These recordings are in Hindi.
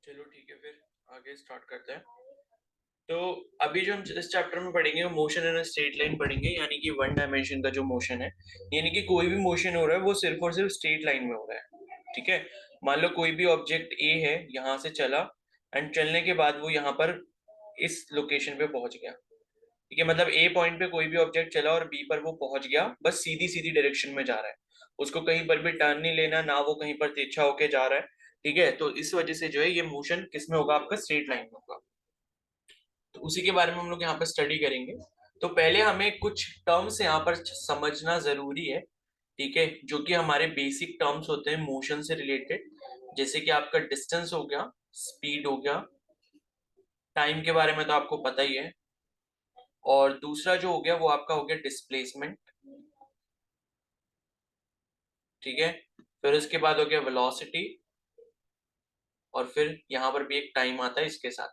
चलो ठीक है, फिर आगे स्टार्ट करते हैं। तो अभी जो हम इस चैप्टर में पढ़ेंगे वो मोशन इन स्ट्रेट लाइन पढ़ेंगे, यानी कि वन डायमेंशन का जो मोशन है, यानी कि कोई भी मोशन हो रहा है वो सिर्फ और सिर्फ स्ट्रेट लाइन में हो रहा है। ठीक है। मान लो कोई भी ऑब्जेक्ट ए है, यहाँ से चला एंड चलने के बाद वो यहाँ पर इस लोकेशन पे पहुंच गया। ठीक है, मतलब ए पॉइंट पे कोई भी ऑब्जेक्ट चला और बी पर वो पहुंच गया, बस सीधी सीधी डायरेक्शन में जा रहा है, उसको कहीं पर भी टर्न नहीं लेना, ना वो कहीं पर तिरछा होके जा रहा है। ठीक है, तो इस वजह से जो है ये मोशन किस में होगा, आपका स्ट्रेट लाइन में होगा। तो उसी के बारे में हम लोग यहाँ पर स्टडी करेंगे। तो पहले हमें कुछ टर्म्स यहाँ पर समझना जरूरी है। ठीक है, जो कि हमारे बेसिक टर्म्स होते हैं मोशन से रिलेटेड, जैसे कि आपका डिस्टेंस हो गया, स्पीड हो गया, टाइम के बारे में तो आपको पता ही है, और दूसरा जो हो गया वो आपका हो गया डिस्प्लेसमेंट। ठीक है, फिर उसके बाद हो गया वेलोसिटी, और फिर यहाँ पर भी एक टाइम आता है इसके साथ।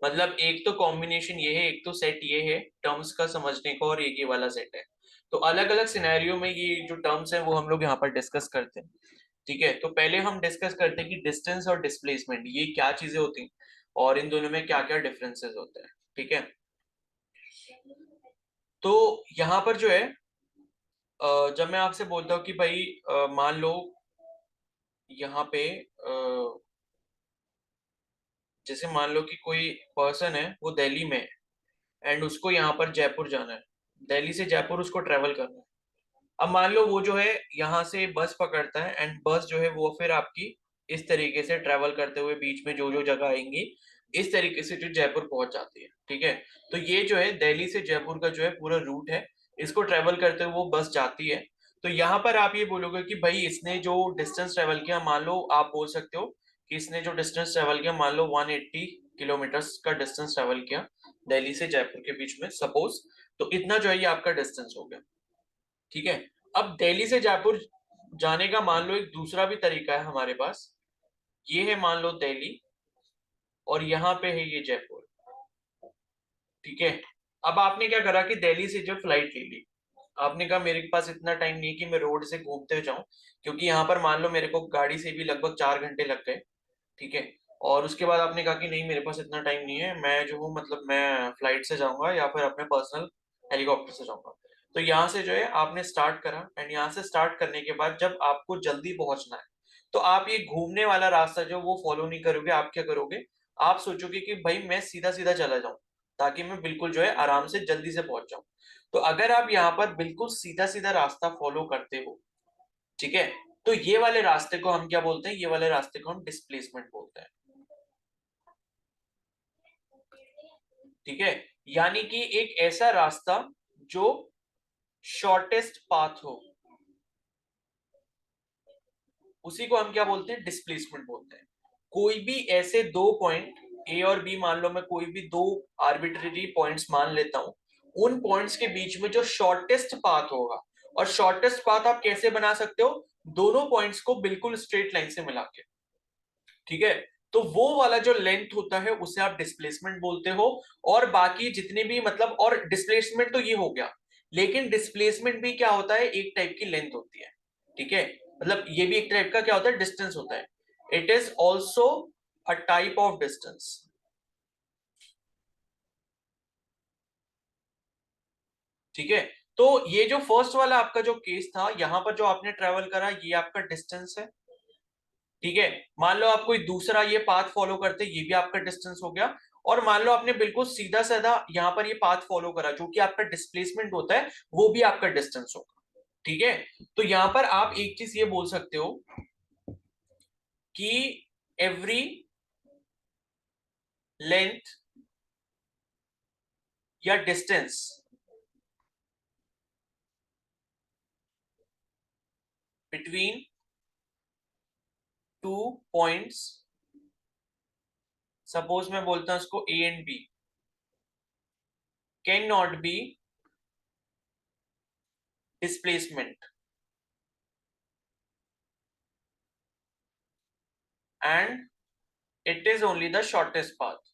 मतलब एक तो कॉम्बिनेशन ये है, एक तो सेट ये है टर्म्स का समझने का, और एक ये वाला सेट है। तो अलग अलग सिनेरियो में ये जो टर्म्स है वो हम लोग यहाँ पर डिस्कस करते हैं। ठीक है, तो पहले हम डिस्कस करते हैं कि डिस्टेंस और डिस्प्लेसमेंट ये क्या चीजें होती हैं, और इन दोनों में क्या क्या डिफरेंसेस होते हैं। ठीक है, तो यहाँ पर जो है जब मैं आपसे बोलता हूँ कि भाई मान लो यहाँ पे जैसे मान लो कि कोई पर्सन है वो दिल्ली में है एंड उसको यहाँ पर जयपुर जाना है, दिल्ली से जयपुर उसको ट्रेवल करना है। अब मान लो वो जो है यहाँ से बस पकड़ता है एंड बस जो है वो फिर आपकी इस तरीके से ट्रेवल करते हुए बीच में जो जो जगह आएंगी इस तरीके से जो जयपुर पहुंच जाती है। ठीक है, तो ये जो है दिल्ली से जयपुर का जो है पूरा रूट है, इसको ट्रेवल करते हुए वो बस जाती है। तो यहाँ पर आप ये बोलोगे कि भाई इसने जो डिस्टेंस ट्रेवल किया, मान लो आप बोल सकते हो कि इसने जो डिस्टेंस ट्रेवल किया, मान लो 180 किलोमीटर्स का डिस्टेंस ट्रेवल किया दिल्ली से जयपुर के बीच में, सपोज। तो इतना जो है ये आपका डिस्टेंस हो गया। ठीक है, अब दिल्ली से जयपुर जाने का मान लो एक दूसरा भी तरीका है हमारे पास। ये है मान लो दिल्ली, और यहाँ पे है ये जयपुर। ठीक है, अब आपने क्या करा कि दिल्ली से जो फ्लाइट ले ली, आपने कहा मेरे पास इतना टाइम नहीं है कि मैं रोड से घूमते जाऊं, क्योंकि यहाँ पर मान लो मेरे को गाड़ी से भी लगभग 4 घंटे लग गए। ठीक है, और उसके बाद आपने कहा कि नहीं मेरे पास इतना टाइम नहीं है, मैं जो हूँ मतलब मैं फ्लाइट से जाऊंगा या फिर अपने पर्सनल हेलीकॉप्टर से जाऊंगा। तो यहाँ से जो है आपने स्टार्ट करा एंड यहाँ से स्टार्ट करने के बाद जब आपको जल्दी पहुंचना है, तो आप ये घूमने वाला रास्ता जो वो फॉलो नहीं करोगे। आप क्या करोगे, आप सोचोगे कि भाई मैं सीधा सीधा चला जाऊं ताकि मैं बिल्कुल जो है आराम से जल्दी से पहुंच जाऊं। तो अगर आप यहाँ पर बिल्कुल सीधा सीधा रास्ता फॉलो करते हो, ठीक है, तो ये वाले रास्ते को हम क्या बोलते हैं, ये वाले रास्ते को हम डिस्प्लेसमेंट बोलते हैं। ठीक है, यानी कि एक ऐसा रास्ता जो शॉर्टेस्ट पाथ हो, उसी को हम क्या बोलते हैं, डिस्प्लेसमेंट बोलते हैं। कोई भी ऐसे दो पॉइंट ए और बी, मान लो मैं कोई भी दो आर्बिट्रेरी पॉइंट्स मान लेता हूं, उन पॉइंट्स के बीच में जो शॉर्टेस्ट पाथ होगा, और शॉर्टेस्ट पाथ आप कैसे बना सकते हो, दोनों पॉइंट्स को बिल्कुल स्ट्रेट लाइन से मिला के। ठीक है, तो वो वाला जो लेंथ होता है उसे आप डिस्प्लेसमेंट बोलते हो। और बाकी जितने भी मतलब, और डिस्प्लेसमेंट तो ये हो गया, लेकिन डिस्प्लेसमेंट भी क्या होता है, एक टाइप की लेंथ होती है। ठीक है, मतलब ये भी एक टाइप का क्या होता है, डिस्टेंस होता है। It is also a type of distance. ठीक है, तो ये जो फर्स्ट वाला आपका जो केस था, यहां पर जो आपने ट्रेवल करा ये आपका डिस्टेंस है। ठीक है, मान लो आप कोई दूसरा ये पाथ फॉलो करते, ये भी आपका डिस्टेंस हो गया। और मान लो आपने बिल्कुल सीधा साधा यहाँ पर ये पाथ फॉलो करा, जो कि आपका डिस्प्लेसमेंट होता है, वो भी आपका डिस्टेंस होगा। ठीक है, तो यहां पर आप एक चीज ये बोल सकते हो कि एवरी लेंथ या distance between two points, suppose मैं बोलता हूं इसको A and B, can not be displacement, and it is only the shortest path.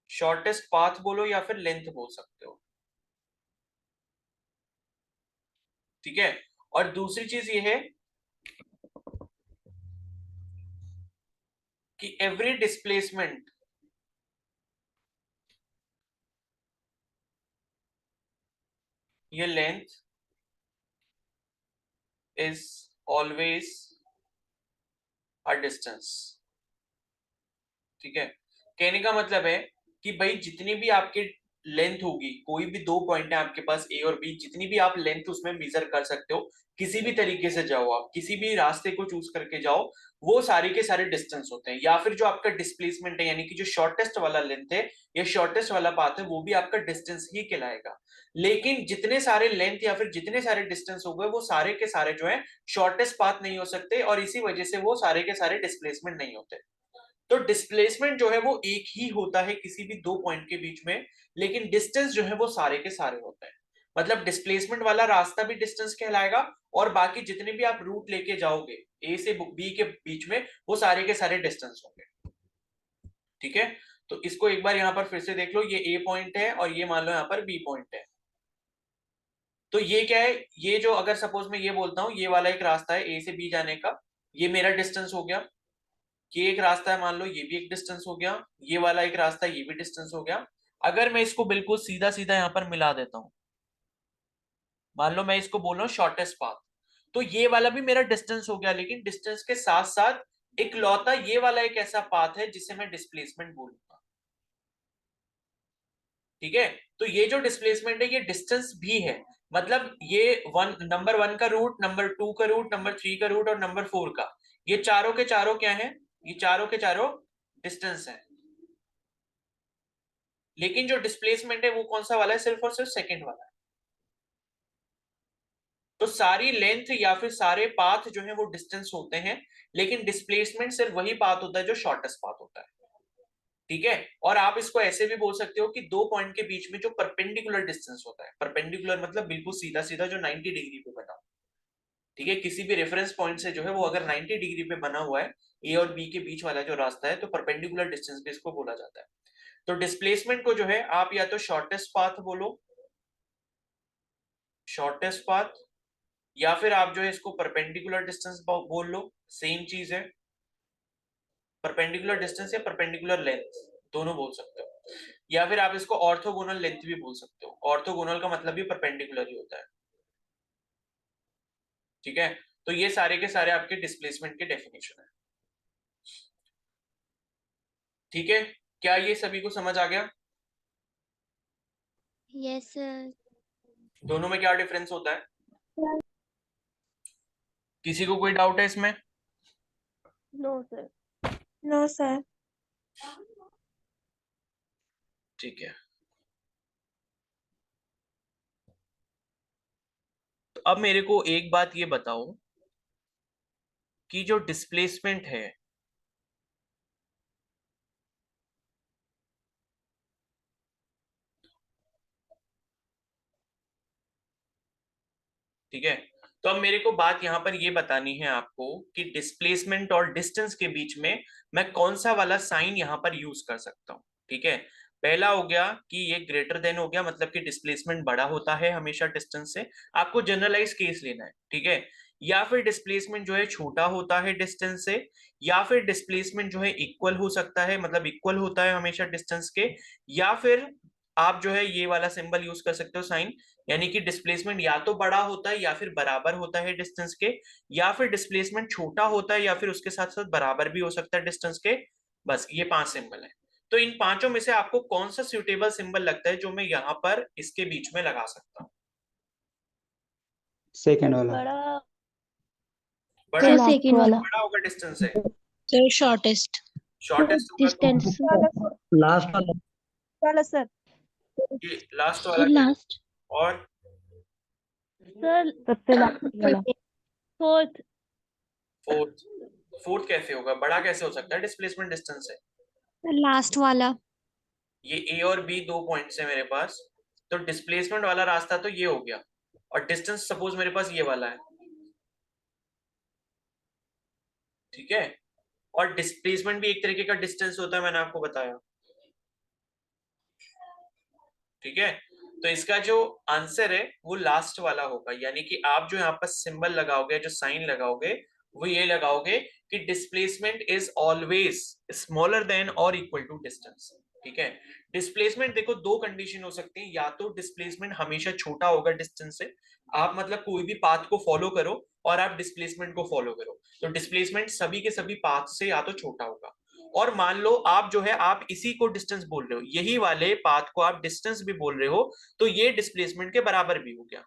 Shortest path बोलो या फिर लेंथ बोल सकते हो। ठीक है, और दूसरी चीज ये है कि एवरी डिस्प्लेसमेंट ये length is always a distance. ठीक है, कहने का मतलब है कि भाई जितनी भी आपकी लेंथ होगी, कोई भी दो पॉइंट है आपके पास ए और बी, जितनी भी आप लेंथ उसमें मेजर कर सकते हो, किसी भी तरीके से जाओ, आप किसी भी रास्ते को चूज करके जाओ, वो सारे के सारे डिस्टेंस होते हैं। या फिर जो आपका डिस्प्लेसमेंट है, यानी कि जो शॉर्टेस्ट वाला लेंथ है या शॉर्टेस्ट वाला पाथ है, वो भी आपका डिस्टेंस ही कहलाएगा। लेकिन जितने सारे लेंथ या फिर जितने सारे डिस्टेंस हो गए, वो सारे के सारे जो है शॉर्टेस्ट पाथ नहीं हो सकते, और इसी वजह से वो सारे के सारे डिस्प्लेसमेंट नहीं होते। तो डिस्प्लेसमेंट जो है वो एक ही होता है किसी भी दो पॉइंट के बीच में, लेकिन डिस्टेंस जो है वो सारे के सारे होते हैं। मतलब डिस्प्लेसमेंट वाला रास्ता भी डिस्टेंस कहलाएगा, और बाकी जितने भी आप रूट लेके जाओगे ए से बी के बीच में, वो सारे के सारे डिस्टेंस होंगे। ठीक है, तो इसको एक बार यहां पर फिर से देख लो, ये ए पॉइंट है और ये मान लो यहां पर बी पॉइंट है। तो ये क्या है, ये जो अगर सपोज मैं ये बोलता हूं ये वाला एक रास्ता है ए से बी जाने का, ये मेरा डिस्टेंस हो गया। ये एक रास्ता है, मान लो ये भी एक डिस्टेंस हो गया, ये वाला एक रास्ता है, ये भी डिस्टेंस हो गया। अगर मैं इसको बिल्कुल सीधा सीधा यहां पर मिला देता हूं, मान लो मैं इसको बोल रहा हूं शॉर्टेस्ट पाथ, तो ये वाला भी मेरा डिस्टेंस हो गया, लेकिन डिस्टेंस के साथ साथ इकलौता ये वाला एक ऐसा पाथ है जिसे मैं डिस्प्लेसमेंट बोलूंगा। ठीक है, तो ये जो डिस्प्लेसमेंट है ये डिस्टेंस भी है। मतलब ये नंबर वन का रूट, नंबर टू का रूट, नंबर थ्री का रूट और नंबर फोर का, ये चारों के चारों क्या है, ये चारों के चारों डिस्टेंस है। लेकिन जो डिस्प्लेसमेंट है वो कौन सा वाला है, सिर्फ और सिर्फ सेकंड वाला है। तो सारी लेंथ या फिर सारे पाथ जो है वो डिस्टेंस होते हैं, लेकिन डिस्प्लेसमेंट सिर्फ वही पाथ होता है जो शॉर्टेस्ट पाथ होता है। ठीक है, और आप इसको ऐसे भी बोल सकते हो कि दो पॉइंट के बीच में जो परपेंडिकुलर डिस्टेंस होता है, परपेंडिकुलर मतलब बिल्कुल सीधा सीधा जो 90 डिग्री पे बना। ठीक है, किसी भी रेफरेंस पॉइंट से जो है वो अगर 90 डिग्री पे बना हुआ है, ए और बी के बीच वाला जो रास्ता है, तो परपेंडिकुलर डिस्टेंस भी इसको बोला जाता है। तो डिस्प्लेसमेंट को जो है आप या तो शॉर्टेस्ट पाथ बोलो, शॉर्टेस्ट पाथ, या फिर आप जो है इसको परपेंडिकुलर डिस्टेंस बोल लो, सेम चीज है। परपेंडिकुलर डिस्टेंस या परपेंडिकुलर लेंथ दोनों बोल सकते हो, या फिर आप इसको ऑर्थोगोनल लेंथ भी बोल सकते हो। ऑर्थोगोनल का मतलब भी परपेंडिकुलर ही होता है। ठीक है, तो ये सारे के सारे आपके डिस्प्लेसमेंट के डेफिनेशन है। ठीक है, क्या ये सभी को समझ आ गया? Yes sir. दोनों में क्या डिफरेंस होता है? किसी को कोई डाउट है इसमें? No sir. No sir. ठीक है, तो अब मेरे को एक बात ये बताओ कि जो डिस्प्लेसमेंट है, ठीक है, तो अब मेरे को बात यहां पर ये बतानी है आपको कि डिस्प्लेसमेंट और डिस्टेंस के बीच में मैं कौन सा वाला साइन यहां पर यूज कर सकता हूं। ठीक है, पहला हो गया कि ये ग्रेटर देन हो गया, मतलब कि डिस्प्लेसमेंट बड़ा होता है हमेशा डिस्टेंस से, आपको जनरलाइज केस लेना है। ठीक है, या फिर डिस्प्लेसमेंट जो है छोटा होता है डिस्टेंस से, या फिर डिस्प्लेसमेंट जो है इक्वल हो सकता है, मतलब इक्वल होता है हमेशा डिस्टेंस के, या फिर आप जो है ये वाला सिंबल यूज कर सकते हो साइन, यानी कि डिस्प्लेसमेंट या तो बड़ा होता है या फिर बराबर होता है डिस्टेंस के, या फिर डिस्प्लेसमेंट छोटा होता है या फिर उसके साथ साथ बराबर भी हो सकता है डिस्टेंस के। बस ये पांच सिंबल है। तो इन पांचों में से आपको कौन सा सुटेबल सिंबल लगता है जो मैं यहाँ पर इसके बीच में लगा सकता हूँ? सेकंड वाला। बड़ा। बड़ा, सेकंड वाला। बड़ा होगा डिस्टेंस से, सर शॉर्टेस्ट। शॉर्टेस्ट होगा तो डिस्टेंस लास्ट वाला। वाला सर। ये लास्ट वाला क्या है? लास्ट और सर सबसे लास्ट वाला। फोर्थ। फोर्थ, फोर्थ कैसे होगा, बड़ा कैसे हो सकता है डिस्प्लेसमेंट डिस्टेंस से? लास्ट वाला। ये ए और बी दो पॉइंट्स है मेरे पास, तो डिस्प्लेसमेंट वाला रास्ता तो ये हो गया, और डिस्टेंस सपोज मेरे पास ये वाला है। ठीक है, और डिस्प्लेसमेंट भी एक तरीके का डिस्टेंस होता है, मैंने आपको बताया। ठीक है, तो इसका जो आंसर है वो लास्ट वाला होगा, यानी कि आप जो यहाँ पर सिंबल लगाओगे, जो साइन लगाओगे, वो ये लगाओगे कि displacement is always smaller than और इक्वल टू डिस्टेंस। ठीक है, डिस्प्लेसमेंट देखो दो कंडीशन हो सकती है, या तो डिस्प्लेसमेंट हमेशा छोटा होगा डिस्टेंस से, आप मतलब कोई भी पाथ को फॉलो करो और आप डिस्प्लेसमेंट को फॉलो करो, तो डिस्प्लेसमेंट सभी के सभी पाथ से या तो छोटा होगा। और मान लो आप जो है आप इसी को डिस्टेंस बोल रहे हो, यही वाले पाथ को आप डिस्टेंस भी बोल रहे हो, तो ये डिस्प्लेसमेंट के बराबर भी हो गया।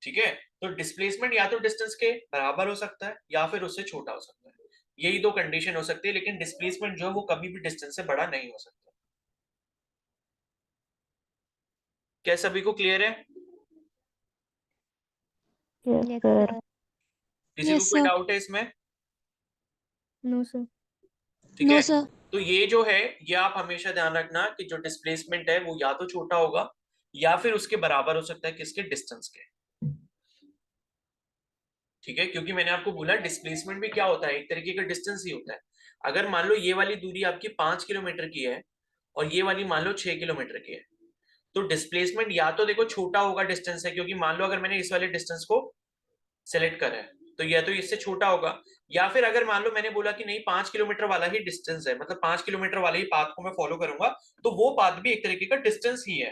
ठीक है, तो डिस्प्लेसमेंट या तो डिस्टेंस के बराबर हो सकता है या फिर उससे छोटा हो सकता है, यही दो कंडीशन हो सकती है, लेकिन डिस्प्लेसमेंट जो है वो कभी भी डिस्टेंस से बड़ा नहीं हो सकता। क्या सभी को क्लियर है? Yes, sir. किसी को Yes, कोई sir. डाउट है इसमें? No, sir. ठीक No, है, sir. तो ये जो है ये आप हमेशा ध्यान रखना कि जो डिस्प्लेसमेंट है वो या तो छोटा होगा या फिर उसके बराबर हो सकता है किसके, डिस्टेंस के। ठीक है, क्योंकि मैंने आपको बोला डिस्प्लेसमेंट भी क्या होता है, एक तरीके का डिस्टेंस ही होता है। अगर मान लो ये वाली दूरी आपकी 5 किलोमीटर की है और ये वाली मान लो 6 किलोमीटर की है, तो डिस्प्लेसमेंट या तो देखो छोटा होगा डिस्टेंस है, क्योंकि मान लो अगर मैंने इस वाले डिस्टेंस को सेलेक्ट करा है तो या तो इससे छोटा होगा, या फिर अगर मान लो मैंने बोला कि नहीं 5 किलोमीटर वाला ही डिस्टेंस है, मतलब 5 किलोमीटर वाले ही पाथ को मैं फॉलो करूंगा, तो वो पाथ भी एक तरीके का डिस्टेंस ही है।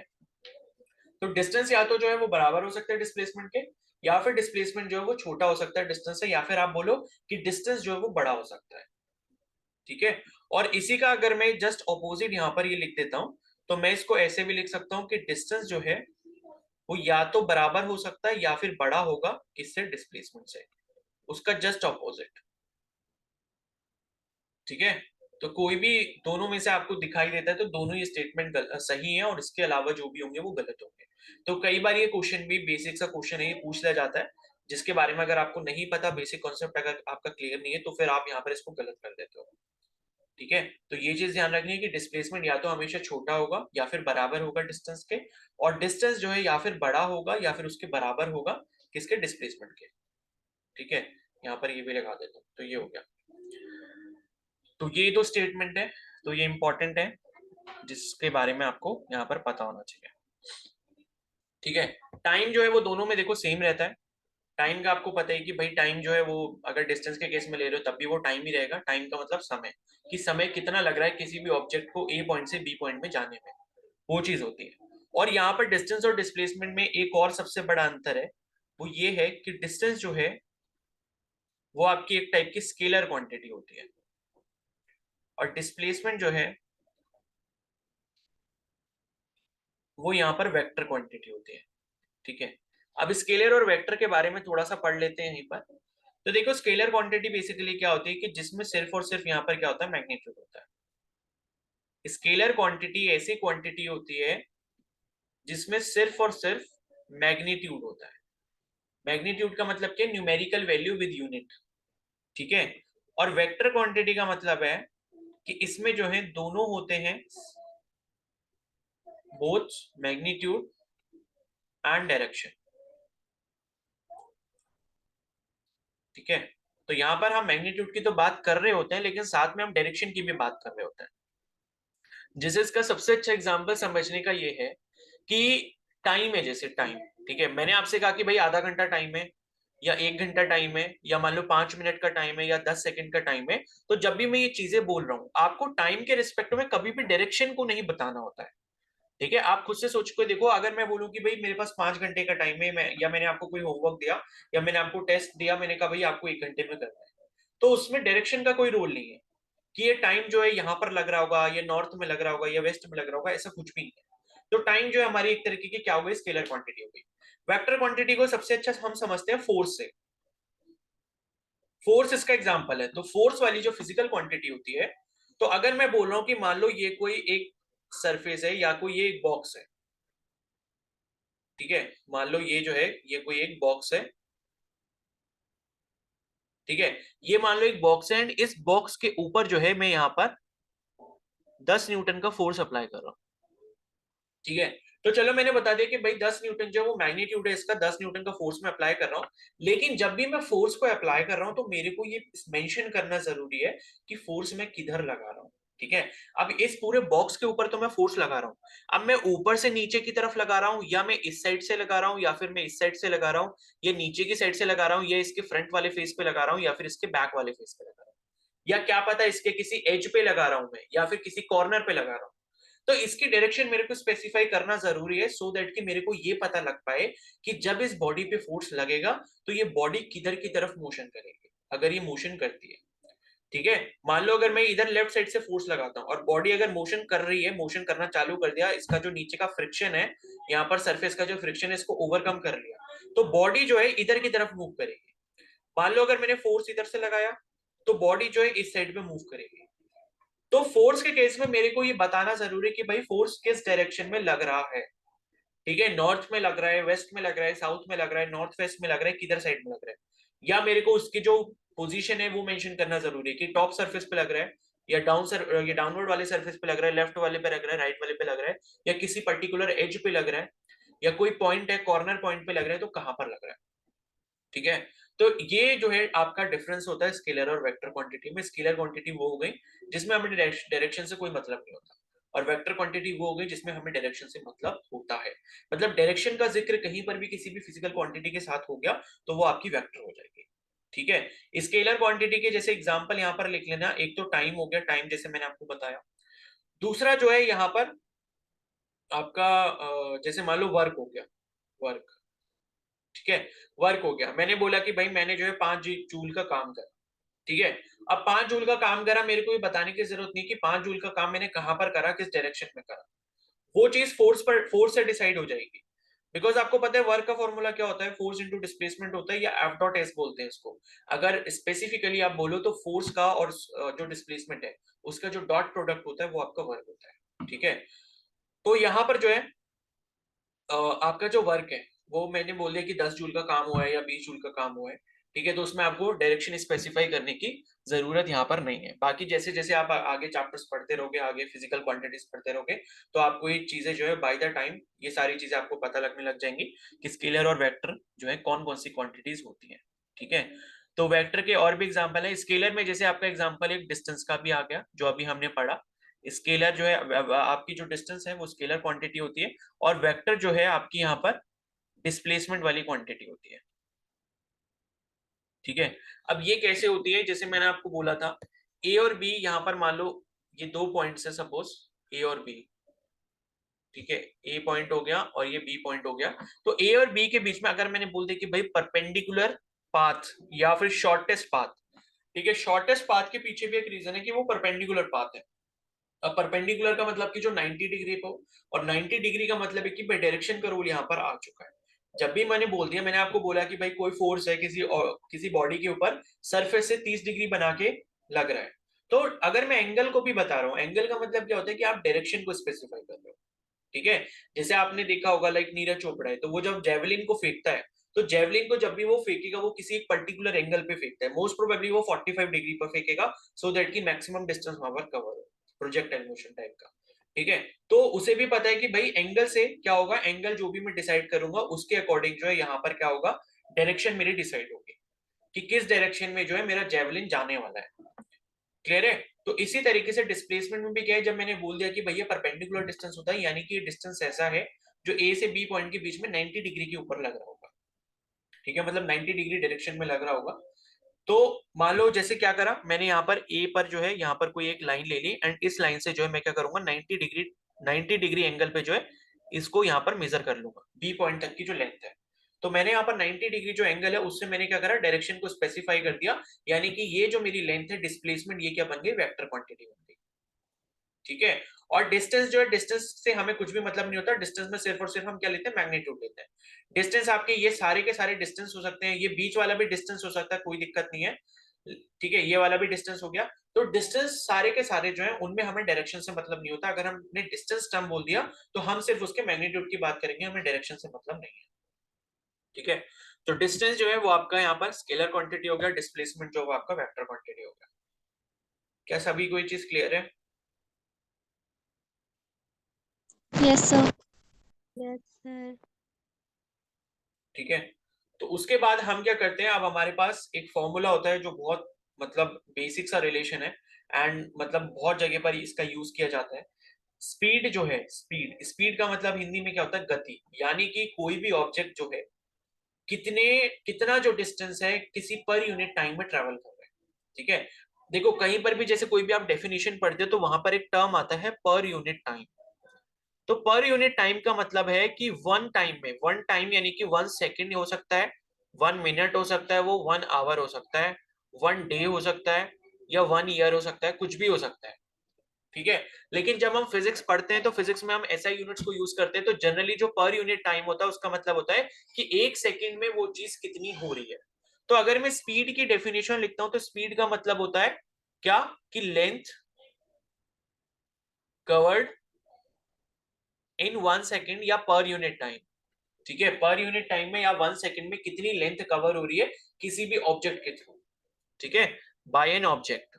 तो डिस्टेंस या तो जो है वो बराबर हो सकता है डिस्प्लेसमेंट के, या फिर डिस्प्लेसमेंट जो है वो छोटा हो सकता है डिस्टेंस से, या फिर आप बोलो कि डिस्टेंस जो है वो बड़ा हो सकता है। ठीक है, और इसी का अगर मैं जस्ट ऑपोजिट यहां पर ये लिख देता हूं, तो मैं इसको ऐसे भी लिख सकता हूं कि डिस्टेंस जो है वो या तो बराबर हो सकता है या फिर बड़ा होगा किससे, डिस्प्लेसमेंट से, उसका जस्ट ऑपोजिट। ठीक है, तो कोई भी दोनों में से आपको दिखाई देता है तो दोनों ही स्टेटमेंट सही है, और इसके अलावा जो भी होंगे वो गलत होंगे। तो कई बार ये क्वेश्चन भी बेसिक सा क्वेश्चन है, ये पूछ लिया जाता है, जिसके बारे में अगर आपको नहीं पता, बेसिक कॉन्सेप्ट अगर आपका क्लियर नहीं है, तो फिर आप यहाँ पर इसको गलत कर देते हो। ठीक है, तो ये चीज ध्यान रखनी है कि डिस्प्लेसमेंट या तो हमेशा छोटा होगा या फिर बराबर होगा डिस्टेंस के, और डिस्टेंस जो है या फिर बड़ा होगा या फिर उसके बराबर होगा किसके, डिस्प्लेसमेंट के। ठीक है, यहाँ पर ये भी लगा देता हूँ, तो ये हो गया। तो ये दो स्टेटमेंट है, तो ये इंपॉर्टेंट है जिसके बारे में आपको यहाँ पर पता होना चाहिए। ठीक है, टाइम जो है वो दोनों में देखो सेम रहता है। टाइम का आपको पता है कि भाई टाइम जो है वो अगर डिस्टेंस के केस में ले रहे हो तब भी वो टाइम ही रहेगा। टाइम का मतलब समय, कि समय कितना लग रहा है किसी भी ऑब्जेक्ट को ए पॉइंट से बी पॉइंट में जाने में, वो चीज होती है। और यहाँ पर डिस्टेंस और डिस्प्लेसमेंट में एक और सबसे बड़ा अंतर है, वो ये है कि डिस्टेंस जो है वो आपकी एक टाइप की स्केलर क्वांटिटी होती है, और डिस्प्लेसमेंट जो है वो यहाँ पर वेक्टर क्वांटिटी होती है। ठीक है, अब स्केलर और वेक्टर के बारे में थोड़ा सा पढ़ लेते हैं यहीं पर। तो देखो स्केलर क्वांटिटी बेसिकली क्या होती है कि जिसमें सिर्फ और सिर्फ यहाँ पर क्या होता है, मैग्नीट्यूड होता है। स्केलर क्वांटिटी ऐसी क्वांटिटी होती है जिसमें सिर्फ और सिर्फ मैग्नीट्यूड होता है। मैग्नीट्यूड का मतलब क्या, न्यूमेरिकल वैल्यू विद यूनिट। ठीक है, और वेक्टर क्वांटिटी का मतलब है कि इसमें जो है दोनों होते हैं, बोथ मैग्नीट्यूड एंड डायरेक्शन। ठीक है, तो यहां पर हम मैग्नीट्यूड की तो बात कर रहे होते हैं, लेकिन साथ में हम डायरेक्शन की भी बात कर रहे होते हैं। जैसे इसका सबसे अच्छा एग्जांपल समझने का ये है कि टाइम है, जैसे टाइम। ठीक है, मैंने आपसे कहा कि भाई आधा घंटा टाइम है या 1 घंटा टाइम है या मान लो 5 मिनट का टाइम है या 10 सेकंड का टाइम है, तो जब भी मैं ये चीजें बोल रहा हूँ आपको टाइम के रिस्पेक्ट में कभी भी डायरेक्शन को नहीं बताना होता है। ठीक है, आप खुद से सोच के देखो, अगर मैं बोलूं कि भाई मेरे पास 5 घंटे का टाइम है, या मैंने आपको कोई होमवर्क दिया या मैंने आपको टेस्ट दिया, मैंने कहा भाई आपको 1 घंटे में करना है, तो उसमें डायरेक्शन का कोई रोल नहीं है कि ये टाइम जो है यहाँ पर लग रहा होगा, ये नॉर्थ में लग रहा होगा या वेस्ट में लग रहा होगा, ऐसा कुछ भी नहीं है। तो टाइम जो है हमारी एक तरीके की क्या हो गई, स्केलर क्वांटिटी हो गई। वेक्टर क्वांटिटी को सबसे अच्छा हम समझते हैं फोर्स से। फोर्स इसका एग्जाम्पल है, तो फोर्स वाली जो फिजिकल क्वांटिटी होती है, तो अगर मैं बोल रहा हूँ कि मान लो ये कोई एक सरफेस है या कोई ये एक बॉक्स है। ठीक है, मान लो ये जो है ये कोई एक बॉक्स है। ठीक है, ये मान लो एक बॉक्स है, एंड इस बॉक्स के ऊपर जो है मैं यहाँ पर 10 न्यूटन का फोर्स अप्लाई कर रहा हूँ। ठीक है, तो चलो मैंने बता दिया कि भाई 10 न्यूटन जो है वो मैग्नीट्यूड है इसका, 10 न्यूटन का फोर्स में अप्लाई कर रहा हूँ। लेकिन जब भी मैं फोर्स को अप्लाई कर रहा हूँ तो मेरे को ये मेंशन करना जरूरी है कि फोर्स मैं किधर लगा रहा हूँ। ठीक है। अब इस पूरे बॉक्स के ऊपर तो मैं फोर्स लगा रहा हूँ। अब मैं ऊपर से नीचे की तरफ लगा रहा हूँ, या मैं इस साइड से लगा रहा हूँ, या फिर मैं इस साइड से लगा रहा हूँ, या नीचे की साइड से लगा रहा हूँ, या इसके फ्रंट वाले फेस पे लगा रहा हूँ, या फिर इसके बैक वाले फेस पे लगा रहा हूँ, या क्या पता इसके किसी एज पे लगा रहा हूं मैं, या फिर किसी कॉर्नर पे लगा रहा हूं। तो इसकी डायरेक्शन मेरे को स्पेसिफाई करना जरूरी है, सो दैट कि मेरे को ये पता लग पाए कि जब इस बॉडी पे फोर्स लगेगा तो ये बॉडी किधर की तरफ मोशन करेगी, अगर ये मोशन करती है। ठीक है। मान लो अगर मैं इधर लेफ्ट साइड से फोर्स लगाता हूँ और बॉडी अगर मोशन कर रही है, मोशन करना चालू कर दिया, इसका जो नीचे का फ्रिक्शन है, यहाँ पर सरफेस का जो फ्रिक्शन है, इसको ओवरकम कर लिया, तो बॉडी जो है इधर की तरफ मूव करेगी। मान लो अगर मैंने फोर्स इधर से लगाया तो बॉडी जो है इस साइड पे मूव करेगी। तो फोर्स के केस में मेरे को ये बताना जरूरी है कि भाई फोर्स किस डायरेक्शन में लग रहा है। ठीक है, नॉर्थ में लग रहा है, वेस्ट में लग रहा है, साउथ में लग रहा है, नॉर्थ वेस्ट में लग रहा है, किधर साइड में लग रहा है। या मेरे को उसकी जो पोजीशन है वो मेंशन करना जरूरी है कि टॉप सरफेस पे लग रहा है, या या डाउनवर्ड वाले सरफेस पे लग रहा है, लेफ्ट वाले पे लग रहा है, राइट वाले पे लग रहा है, या किसी पर्टिकुलर एज पे लग रहा है, या कोई पॉइंट है कॉर्नर पॉइंट पे लग रहा है, तो कहां पर लग रहा है। ठीक है। तो ये जो है आपका डिफरेंस होता है स्केलर और वेक्टर क्वांटिटी में। स्केलर क्वांटिटी वो हो गई जिसमें हमें डायरेक्शन से कोई मतलब नहीं होता, और वेक्टर क्वांटिटी वो हो गई जिसमें हमें डायरेक्शन से मतलब होता है। मतलब डायरेक्शन का जिक्र कहीं पर भी किसी भी फिजिकल क्वांटिटी के साथ हो गया तो वो आपकी वेक्टर हो जाएगी। ठीक है। स्केलर क्वांटिटी के जैसे एग्जांपल यहाँ पर लिख लेना। एक तो टाइम हो गया, टाइम जैसे मैंने आपको बताया। दूसरा जो है यहाँ पर आपका जैसे मान लो वर्क हो गया, वर्क। ठीक है। वर्क हो गया, मैंने बोला कि भाई मैंने जो है 5 जूल का काम करा। ठीक है। अब 5 जूल का काम करा, मेरे को ये बताने की जरूरत नहीं कि 5 जूल का काम मैंने कहां पर करा, किस डायरेक्शन में करा। वो चीज फोर्स से डिसाइड हो जाएगी। बिकॉज आपको पता है वर्क का फॉर्मूला क्या होता है, फोर्स इंटू डिस्प्लेसमेंट होता है, या एफ डॉट एस बोलते हैं इसको। अगर स्पेसिफिकली आप बोलो तो फोर्स का और जो डिस्प्लेसमेंट है उसका जो डॉट प्रोडक्ट होता है वो आपका वर्क होता है। ठीक है। तो यहाँ पर जो है आपका जो वर्क है वो मैंने बोल दिया कि 10 जूल का काम हुआ है या 20 जूल का काम हुआ है। ठीक है। तो उसमें आपको डायरेक्शन स्पेसिफाई करने की जरूरत यहाँ पर नहीं है। बाकी जैसे जैसे आप आगे चैप्टर्स पढ़ते रहोगे, आगे फिजिकल क्वांटिटीज पढ़ते रहोगे, तो आपको ये चीजें जो है बाय द टाइम ये सारी चीजें आपको पता लगने लग जाएंगी कि स्केलर और वेक्टर जो है कौन कौन सी क्वांटिटीज होती है। ठीक है। तो वेक्टर के और भी एग्जाम्पल है। स्केलर में जैसे आपका एग्जाम्पल एक डिस्टेंस का भी आ गया जो अभी हमने पढ़ा। स्केलर जो है आपकी जो डिस्टेंस है वो स्केलर क्वांटिटी होती है, और वेक्टर जो है आपकी यहाँ पर डिस्प्लेसमेंट वाली क्वांटिटी होती है। ठीक है। अब ये कैसे होती है, जैसे मैंने आपको बोला था ए और बी, यहाँ पर मान लो ये 2 पॉइंट्स है सपोज, ए और बी। ठीक है। ए पॉइंट हो गया और ये बी पॉइंट हो गया। तो ए और बी के बीच में अगर मैंने बोल दिया कि भाई परपेंडिकुलर पाथ या फिर शॉर्टेस्ट पाथ। ठीक है। शॉर्टेस्ट पाथ के पीछे भी एक रीजन है कि वो परपेंडिकुलर पाथ है। अब परपेंडिकुलर का मतलब कि जो 90 डिग्री को, और 90 डिग्री का मतलब है कि भाई डायरेक्शन का रूल यहाँ पर आ चुका है। जब भी मैंने बोल दिया, मैंने आपको बोला कि भाई कोई फोर्स है किसी बॉडी के ऊपर सरफेस से 30 डिग्री बना के लग रहा है, तो अगर मैं एंगल को भी बता रहा हूँ, एंगल का मतलब क्या होता है कि आप डायरेक्शन को स्पेसिफाई कर रहे हो। ठीक है। जैसे आपने देखा होगा लाइक नीरज चोपड़ा है, तो वो जब जेवलिन को फेंकता है, तो जेवलिन को जब भी वो फेंकेगा वो किसी एक पर्टिकुलर एंगल पे फेंकता है। मोस्ट प्रोबेबली वो 45 डिग्री पर फेंकेगा, सो दैट की मैक्सिमम डिस्टेंस वहां पर कवर हो, प्रोजेक्टाइल मोशन टाइप का। ठीक है। तो उसे भी पता है कि भाई एंगल से क्या होगा, एंगल जो भी मैं डिसाइड करूंगा उसके अकॉर्डिंग जो है यहाँ पर क्या होगा, डायरेक्शन मेरी डिसाइड होगी कि किस डायरेक्शन में जो है मेरा जेवलिन जाने वाला है। क्लियर है। तो इसी तरीके से डिस्प्लेसमेंट में भी क्या है, जब मैंने बोल दिया कि भैया परपेंडिकुलर डिस्टेंस होता है, यानी कि ये डिस्टेंस ऐसा है जो ए से बी पॉइंट के बीच में 90 डिग्री के ऊपर लग रहा होगा। ठीक है। मतलब 90 डिग्री डायरेक्शन में लग रहा होगा। तो मान लो जैसे क्या करा मैंने, यहाँ पर ए पर जो है यहाँ पर कोई एक लाइन ले ली, एंड इस लाइन से जो है मैं क्या करूंगा, 90 डिग्री एंगल पे जो है इसको यहाँ पर मेजर कर लूंगा बी पॉइंट तक की जो लेंथ है। तो मैंने यहाँ पर 90 डिग्री जो एंगल है उससे मैंने क्या करा, डायरेक्शन को स्पेसिफाई कर दिया, यानी कि ये जो मेरी लेंथ है डिस्प्लेसमेंट, ये क्या बन गई, वेक्टर क्वांटिटी बन गई। ठीक है। और डिस्टेंस जो है, डिस्टेंस से हमें कुछ भी मतलब नहीं होता। डिस्टेंस में सिर्फ और सिर्फ हम क्या लेते हैं, मैग्नीट्यूड लेते हैं। डिस्टेंस आपके ये सारे के सारे डिस्टेंस हो सकते हैं, ये बीच वाला भी डिस्टेंस हो सकता है, कोई दिक्कत नहीं है। ठीक है। ये वाला भी डिस्टेंस हो गया। तो डिस्टेंस सारे के सारे जो है उनमें हमें डायरेक्शन से मतलब नहीं होता। अगर हमने डिस्टेंस टर्म बोल दिया तो हम सिर्फ उसके मैग्नीट्यूड की बात करेंगे, हमें डायरेक्शन से मतलब नहीं है। ठीक है। तो डिस्टेंस जो है वो आपका यहाँ पर स्केलर क्वांटिटी हो गया, डिस्प्लेसमेंट जो वो आपका वेक्टर क्वांटिटी हो गया। क्या सभी कोई चीज क्लियर है? Yes, sir. Yes, sir. ठीक है। तो उसके बाद हम क्या करते हैं, अब हमारे पास एक फॉर्मूला होता है जो बहुत मतलब बेसिक सा रिलेशन है, एंड मतलब बहुत जगह पर इसका यूज किया जाता है। स्पीड जो है, स्पीड स्पीड का मतलब हिंदी में क्या होता है, गति। यानी कि कोई भी ऑब्जेक्ट जो है कितना जो डिस्टेंस है किसी पर यूनिट टाइम में ट्रेवल कर रहा है। ठीक है, देखो कहीं पर भी जैसे कोई भी आप डेफिनेशन पढ़ते हो तो वहां पर एक टर्म आता है पर यूनिट टाइम। तो पर यूनिट टाइम का मतलब है कि वन टाइम में, वन टाइम यानी कि 1 सेकेंड हो सकता है, 1 मिनट हो सकता है, वो 1 आवर हो सकता है, 1 डे हो सकता है, या 1 ईयर हो सकता है, कुछ भी हो सकता है। ठीक है, लेकिन जब हम फिजिक्स पढ़ते हैं तो फिजिक्स में हम एसआई यूनिट्स को यूज करते हैं। तो जनरली जो पर यूनिट टाइम होता है उसका मतलब होता है कि 1 सेकेंड में वो चीज कितनी हो रही है। तो अगर मैं स्पीड की डेफिनेशन लिखता हूं तो स्पीड का मतलब होता है क्या, कि लेंथ कवर्ड इन 1 सेकेंड या पर यूनिट टाइम। ठीक है, पर यूनिट टाइम में या 1 सेकेंड में कितनी लेंथ कवर हो रही है किसी भी ऑब्जेक्ट के थ्रू। ठीक है, बाय एन ऑब्जेक्ट।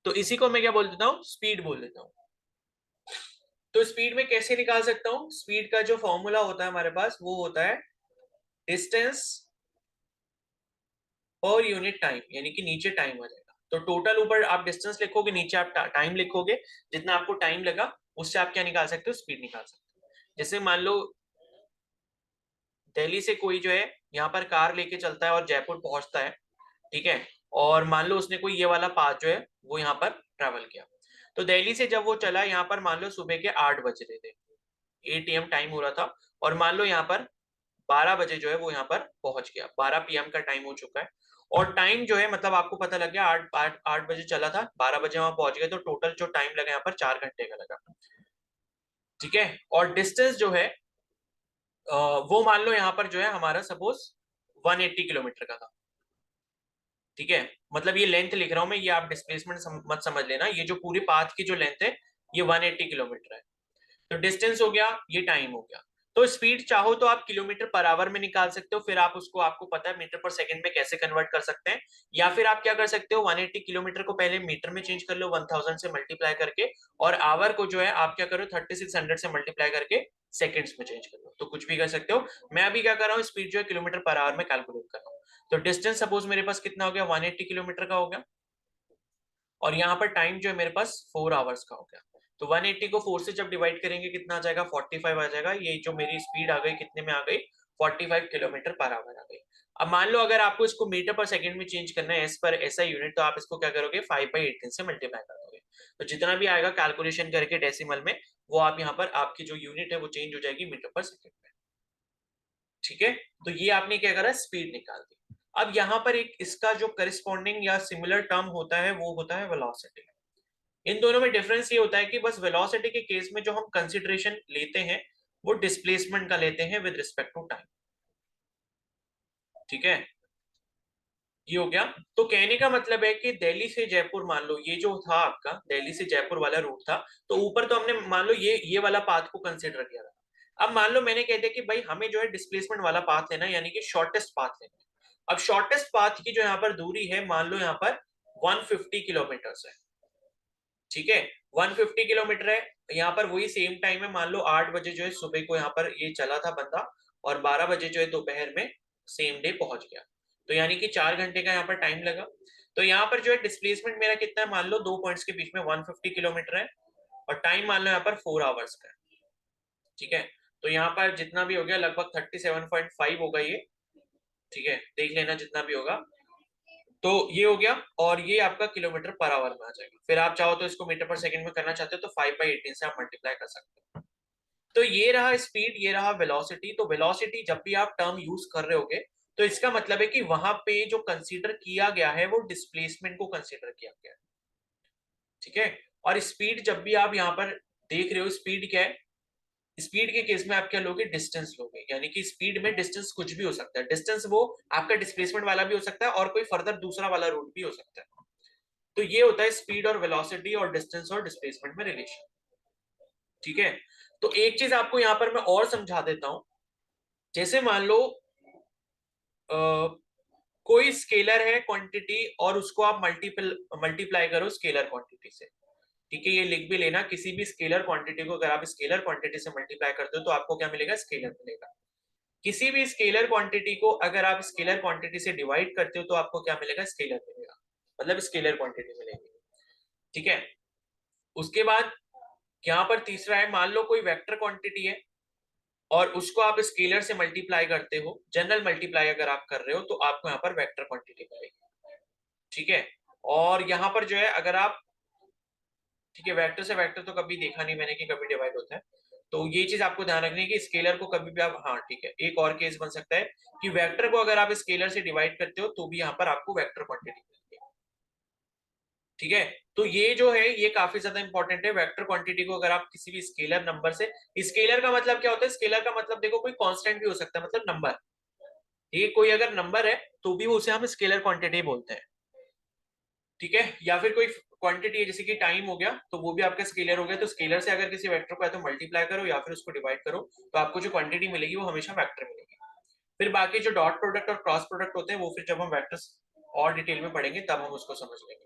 तो इसी को मैं क्या बोल देता हूं, स्पीड बोल देता हूं। तो स्पीड में कैसे निकाल सकता हूं, स्पीड का जो फॉर्मूला होता है हमारे पास वो होता है डिस्टेंस पर यूनिट टाइम, यानी कि नीचे टाइम आ जाएगा। तो टोटल ऊपर आप डिस्टेंस लिखोगे, नीचे आप टाइम लिखोगे, जितना आपको टाइम लगा उससे आप क्या निकाल सकते हो, स्पीड निकाल सकते हो। जैसे मान लो दिल्ली से कोई जो है यहाँ पर कार लेके चलता है और जयपुर पहुंचता है। ठीक है, और मान लो उसने कोई ये वाला पाथ जो है वो यहाँ पर ट्रेवल किया। तो दिल्ली से जब वो चला यहाँ पर, मान लो सुबह के 8 बज रहे थे, 8 AM टाइम हो रहा था, और मान लो यहाँ पर 12 बजे जो है वो यहाँ पर पहुंच गया, 12 PM का टाइम हो चुका है। और टाइम जो है मतलब आपको पता लग गया 8 बजे चला था, 12 बजे वहां पहुंच गए, तो टोटल जो टाइम लगा यहाँ पर 4 घंटे का लगा। ठीक है, और डिस्टेंस जो है वो मान लो यहाँ पर जो है हमारा सपोज 180 किलोमीटर का था। ठीक है, मतलब ये लेंथ लिख रहा हूं मैं, ये आप डिस्प्लेसमेंट मत समझ लेना, ये जो पूरी पाथ की जो लेंथ है ये 180 किलोमीटर है। तो डिस्टेंस हो गया, ये टाइम हो गया। तो स्पीड चाहो तो आप किलोमीटर पर आवर में निकाल सकते हो, फिर आप उसको, आपको पता है मीटर पर सेकंड में कैसे कन्वर्ट कर सकते हैं। या फिर आप क्या कर सकते हो, 180 किलोमीटर को पहले मीटर में चेंज कर लो 1000 से मल्टीप्लाई करके, और आवर को जो है आप क्या करो 3600 से मल्टीप्लाई करके सेकंड्स में चेंज कर लो, तो कुछ भी कर सकते हो। मैं अभी क्या कर रहा हूँ, स्पीड जो है किलोमीटर पर आवर में कैलकुलेट कर रहा हूँ। तो डिस्टेंस सपोज मेरे पास कितना हो गया, 180 किलोमीटर का हो गया, और यहाँ पर टाइम जो है मेरे पास 4 आवर्स का हो गया। तो 180 को 4 से जब डिवाइड करेंगे कितना आ जाएगा, 45 आ जाएगा। ये जो मेरी स्पीड आ गई कितने में आ गई, 45 किलोमीटर पर आवर आ गई। अब मान लो अगर आपको इसको मीटर पर सेकंड में चेंज करना है एस पर ऐसा यूनिट, तो आप इसको क्या करोगे, 5/18 से मल्टीप्लाई कर दोगे। तो जितना भी आएगा कैलकुलेशन करके डेसिमल में, वो आप यहाँ पर आपकी जो यूनिट है वो चेंज हो जाएगी मीटर पर सेकंड में। ठीक है, तो ये आपने क्या करा, स्पीड निकाल दी। अब यहाँ पर एक इसका जो करिस्पॉन्डिंग या सिमिलर टर्म होता है वो होता है वेलोसिटी। इन दोनों में डिफरेंस ये होता है कि बस वेलोसिटी के केस में जो हम कंसीडरेशन लेते हैं वो डिस्प्लेसमेंट का लेते हैं विद रिस्पेक्ट टू टाइम। ठीक है, ये हो गया। तो कहने का मतलब है कि दिल्ली से जयपुर, मान लो ये जो था आपका दिल्ली से जयपुर वाला रूट था, तो ऊपर तो हमने मान लो ये वाला पाथ को कंसिडर किया था। अब मान लो मैंने कह दिया कि भाई हमें जो है डिस्प्लेसमेंट वाला पाथ लेना है, यानी कि शॉर्टेस्ट पाथ लेना है। अब शॉर्टेस्ट पाथ की जो यहाँ पर दूरी है, मान लो यहाँ पर 150 किलोमीटर है। ठीक है, 150 किलोमीटर है। यहाँ पर वही सेम टाइम है, मान लो 8 बजे जो है सुबह को यहाँ पर ये चला था बंदा, और 12 बजे जो है दोपहर में सेम डे पहुंच गया। तो यानी कि 4 घंटे का यहाँ पर टाइम लगा। तो यहाँ पर जो है डिस्प्लेसमेंट मेरा कितना है, मान लो दो पॉइंट्स के बीच में 150 किलोमीटर है, और टाइम मान लो यहाँ पर 4 आवर्स का है। ठीक है, तो यहाँ पर जितना भी हो गया लगभग 37.5 होगा ये। ठीक है, देख लेना जितना भी होगा। तो ये हो गया, और ये आपका किलोमीटर पर आवर में आ जाएगा। फिर आप चाहो तो इसको मीटर पर सेकंड में करना चाहते हो तो 5/18 से आप मल्टीप्लाई कर सकते हो। तो ये रहा स्पीड, ये रहा वेलोसिटी। तो वेलोसिटी जब भी आप टर्म यूज कर रहे होगे तो इसका मतलब है कि वहां पे जो कंसीडर किया गया है वो डिस्प्लेसमेंट को कंसीडर किया गया है। ठीक है, और स्पीड जब भी आप यहाँ पर देख रहे हो, स्पीड क्या है, स्पीड के केस में आप क्या लोगे, डिस्टेंस लोगे। यानी कि स्पीड में डिस्टेंस कुछ भी हो सकता है, डिस्टेंस वो आपका डिस्प्लेसमेंट वाला भी हो सकता है और कोई फर्दर दूसरा वाला रूट भी हो सकता है। तो ये होता है स्पीड और वेलोसिटी और डिस्टेंस और डिस्प्लेसमेंट में रिलेशन। ठीक है, तो एक चीज आपको यहां पर मैं और समझा देता हूं। जैसे मान लो कोई स्केलर है क्वांटिटी, और उसको आप मल्टीप्लाई करो स्केलर क्वांटिटी से। ठीक है, ये लिख भी लेना, किसी भी स्केलर क्वांटिटी को अगर आप स्केलर क्वांटिटी से मल्टीप्लाई करते हो तो आपको क्या मिलेगा, स्केलर मिलेगा। किसी भी स्केलर क्वांटिटी को अगर आप स्केलर क्वांटिटी से डिवाइड करते हो तो आपको क्या मिलेगा, स्केलर मिलेगा। मतलब स्केलर क्वांटिटी मिलेगी, ठीक है। उसके बाद यहाँ पर तीसरा है, मान लो कोई वेक्टर क्वांटिटी है और उसको आप स्केलर से मल्टीप्लाई करते हो, जनरल मल्टीप्लाई अगर आप कर रहे हो तो आपको यहाँ पर वेक्टर क्वांटिटी मिलेगी, ठीक है। और यहाँ पर जो है अगर आप, ठीक है, वेक्टर से वेक्टर तो कभी देखा नहीं मैंने कि कभी डिवाइड होता है, तो ये चीज आपको ध्यान रखनी है कि स्केलर को कभी भी आप, हाँ ठीक है, एक और केस बन सकता है कि वेक्टर को अगर आप स्केलर से डिवाइड करते हो तो भी यहाँ पर आपको वेक्टर क्वांटिटी मिलती है, ठीक है। तो ये जो है ये काफी ज्यादा इंपॉर्टेंट है, वेक्टर क्वांटिटी को अगर आप किसी भी स्केलर नंबर से, स्केलर का मतलब क्या होता है, स्केलर का मतलब देखो कोई कांस्टेंट भी हो सकता है, मतलब नंबर, ये कोई अगर नंबर है तो भी उसे हम स्केलर क्वांटिटी बोलते हैं, ठीक है। या फिर कोई क्वांटिटी है जैसे कि टाइम हो गया तो वो भी आपका स्केलर हो गया, तो स्केलर से अगर किसी वेक्टर को है तो मल्टीप्लाई करो या फिर उसको डिवाइड करो तो आपको जो क्वांटिटी मिलेगी वो हमेशा वेक्टर मिलेगी। फिर बाकी जो डॉट प्रोडक्ट और क्रॉस प्रोडक्ट होते हैं वो फिर जब हम वेक्टर्स और डिटेल में पढ़ेंगे तब हम उसको समझ लेंगे,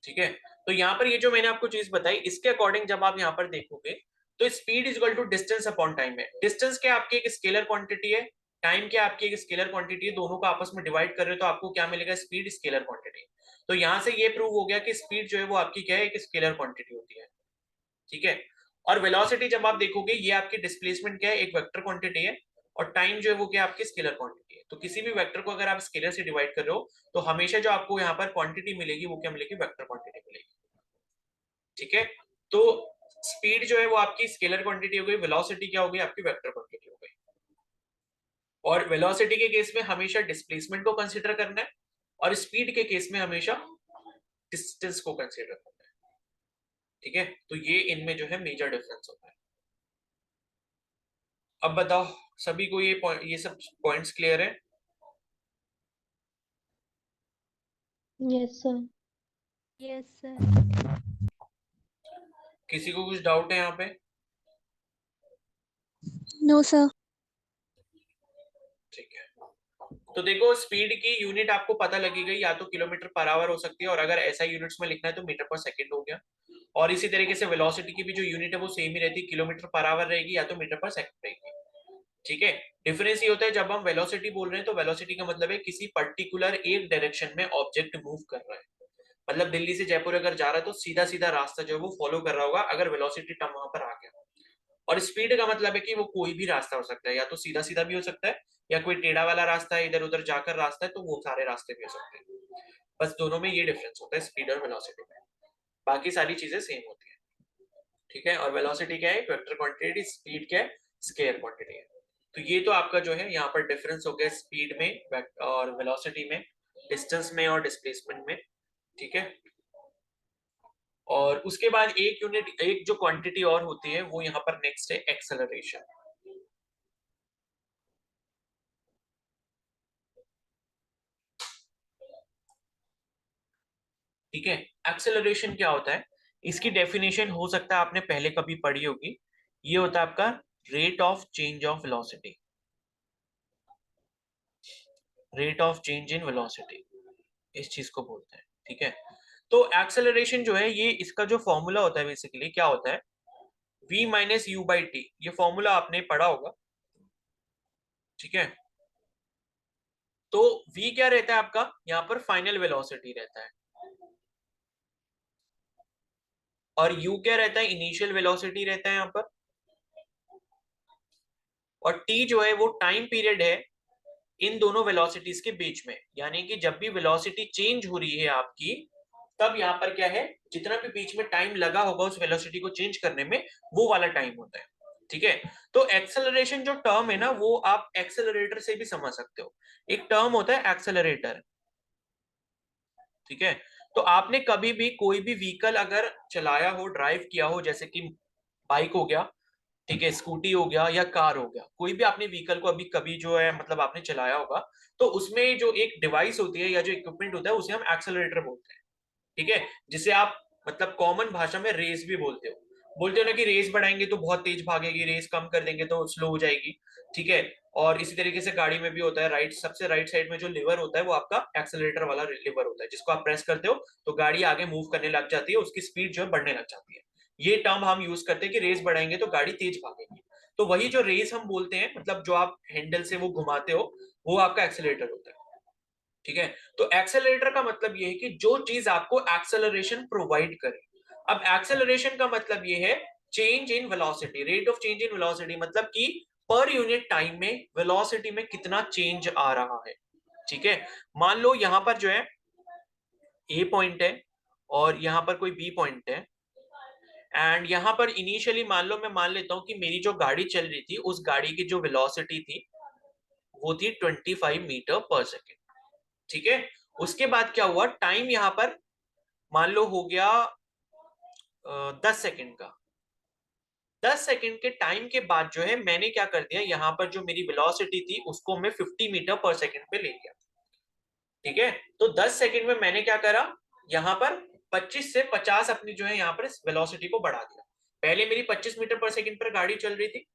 ठीक है। तो यहाँ पर ये जो मैंने आपको चीज बताई इसके अकॉर्डिंग जब आप यहाँ पर देखोगे तो speed is equal to distance upon time है। डिस्टेंस क्या आपकी एक स्केलर क्वांटिटी है, टाइम क्या आपकी एक स्केलर क्वांटिटी है, दोनों को आपस में डिवाइड कर रहे हो तो आपको क्या मिलेगा, स्पीड स्केलर क्वांटिटी। तो यहाँ से ये प्रूव हो गया कि स्पीड जो है वो आपकी क्या है, एक स्केलर क्वांटिटी होती है, ठीक है। और वेलोसिटी जब आप देखोगे ये आपकी डिस्प्लेसमेंट क्या है, एक वेक्टर क्वांटिटी है, और टाइम जो है वो क्या आपकी स्केलर क्वांटिटी है। तो किसी भी वेक्टर को अगर आप स्केलर से डिवाइड कर रहे हो तो हमेशा जो आपको यहाँ पर क्वांटिटी मिलेगी वो क्या मिलेगी, वेक्टर क्वांटिटी मिलेगी, ठीक है। तो स्पीड जो है वो आपकी स्केलर क्वांटिटी हो गई, वेलोसिटी क्या हो गई, आपकी वेक्टर क्वांटिटी हो गई। और वेलोसिटी के केस में हमेशा डिस्प्लेसमेंट को कंसीडर करना है और स्पीड के केस में हमेशा डिस्टेंस को कंसीडर करना है, ठीक है। तो ये इनमें जो है मेजर डिफरेंस होता है। अब बताओ सभी को ये सब पॉइंट्स क्लियर है? Yes, sir. Yes, sir. किसी को कुछ डाउट है यहाँ पे? No, sir. ठीक है, तो देखो स्पीड की यूनिट आपको पता लगी गई, या तो किलोमीटर पर आवर हो सकती है और अगर ऐसा यूनिट्स में लिखना है तो मीटर पर सेकंड हो गया। और इसी तरीके से वेलोसिटी की भी जो यूनिट है वो सेम ही रहती है, किलोमीटर पर आवर रहेगी या तो मीटर पर सेकंड रहेगी, ठीक है। डिफरेंस ये होता है जब हम वेलोसिटी बोल रहे हैं तो वेलोसिटी का मतलब है किसी पर्टिकुलर एक डायरेक्शन में ऑब्जेक्ट मूव कर रहा है, मतलब दिल्ली से जयपुर अगर जा रहा है तो सीधा सीधा रास्ता जो है वो फॉलो कर रहा होगा अगर वेलोसिटी टर्म वहां पर आ गया। और स्पीड का मतलब है कि वो कोई भी रास्ता हो सकता है, या तो सीधा सीधा भी हो सकता है या कोई टेढ़ा वाला रास्ता है इधर उधर जाकर रास्ता है, तो वो सारे रास्ते भी हो सकते हैं। बस दोनों में ये डिफरेंस होता है स्पीड और वेलोसिटी में, बाकी सारी चीजें सेम होती है, ठीक है। और वेलोसिटी क्या है, वेक्टर क्वांटिटी, स्पीड क्या है, स्केलर क्वांटिटी है। तो ये तो आपका जो है यहाँ पर डिफरेंस हो गया स्पीड में और वेलोसिटी में, डिस्टेंस में और डिस्प्लेसमेंट में, ठीक है। और उसके बाद एक यूनिट, एक जो क्वांटिटी और होती है वो यहाँ पर नेक्स्ट है एक्सेलरेशन, ठीक है। एक्सेलरेशन क्या होता है, इसकी डेफिनेशन हो सकता है आपने पहले कभी पढ़ी होगी, ये होता है आपका rate of change of velocity, rate of change in velocity, इस चीज को बोलते हैं, ठीक है। तो एक्सेलरेशन जो है ये इसका जो फॉर्मूला होता है बेसिकली क्या होता है, v minus U by T, ये फॉर्मूला आपने पढ़ा होगा, ठीक है। तो v क्या रहता है आपका, यहाँ पर फाइनल वेलोसिटी रहता है, और u क्या रहता है, इनिशियल वेलोसिटी रहता है यहाँ पर, और t जो है वो टाइम पीरियड है इन दोनों वेलोसिटीज के बीच में, यानी कि जब भी वेलोसिटी चेंज हो रही है आपकी तब यहाँ पर क्या है, जितना भी बीच में टाइम लगा होगा उस वेलोसिटी को चेंज करने में वो वाला टाइम होता है, ठीक है। तो एक्सेलरेशन जो टर्म है ना वो आप एक्सेलरेटर से भी समझ सकते हो, एक टर्म होता है एक्सेलरेटर, ठीक है। तो आपने कभी भी कोई भी व्हीकल अगर चलाया हो, ड्राइव किया हो, जैसे कि बाइक हो गया, ठीक है, स्कूटी हो गया या कार हो गया, कोई भी आपने व्हीकल को अभी कभी जो है मतलब आपने चलाया होगा, तो उसमें जो एक डिवाइस होती है या जो इक्विपमेंट होता है उसे हम एक्सेलरेटर बोलते हैं, ठीक है। जिसे आप मतलब कॉमन भाषा में रेस भी बोलते हो ना कि रेस बढ़ाएंगे तो बहुत तेज भागेगी, रेस कम कर देंगे तो स्लो हो जाएगी, ठीक है। और इसी तरीके से गाड़ी में भी होता है, राइट सबसे राइट साइड में जो लिवर होता है वो आपका एक्सेलरेटर वाला लिवर होता है, जिसको आप प्रेस करते हो तो गाड़ी आगे मूव करने लग जाती है, उसकी स्पीड जो है बढ़ने लग जाती है। ये टर्म हम यूज करते हैं कि रेस बढ़ाएंगे तो गाड़ी तेज भागेगी, तो वही जो रेस हम बोलते हैं, मतलब जो आप हैंडल से वो घुमाते हो वो आपका एक्सेलरेटर होता है, ठीक है, तो एक्सेलरेटर का मतलब ये है कि जो चीज आपको एक्सेलरेशन प्रोवाइड करे। अब एक्सेलरेशन का मतलब ये है change in velocity, rate of change in velocity, मतलब कि पर यूनिट टाइम में वेलोसिटी में कितना चेंज आ रहा है। ठीक है, मान लो यहां पर जो है ए पॉइंट है और यहां पर कोई बी पॉइंट है, एंड यहां पर इनिशियली मान लो, मैं मान लेता हूं कि मेरी जो गाड़ी चल रही थी उस गाड़ी की जो वेलोसिटी थी वो थी 25 मीटर पर सेकेंड। ठीक है, उसके बाद क्या हुआ, टाइम यहां पर मान लो हो गया 10 सेकेंड का। 10 सेकेंड के टाइम के बाद जो है मैंने क्या कर दिया, यहां पर जो मेरी वेलोसिटी थी उसको मैं 50 मीटर पर सेकेंड पे ले गया। ठीक है, तो 10 सेकेंड में मैंने क्या करा, यहां पर 25 से 50 अपनी जो है यहां पर वेलोसिटी को बढ़ा दिया। पहले मेरी 25 मीटर पर सेकेंड पर गाड़ी चल रही थी,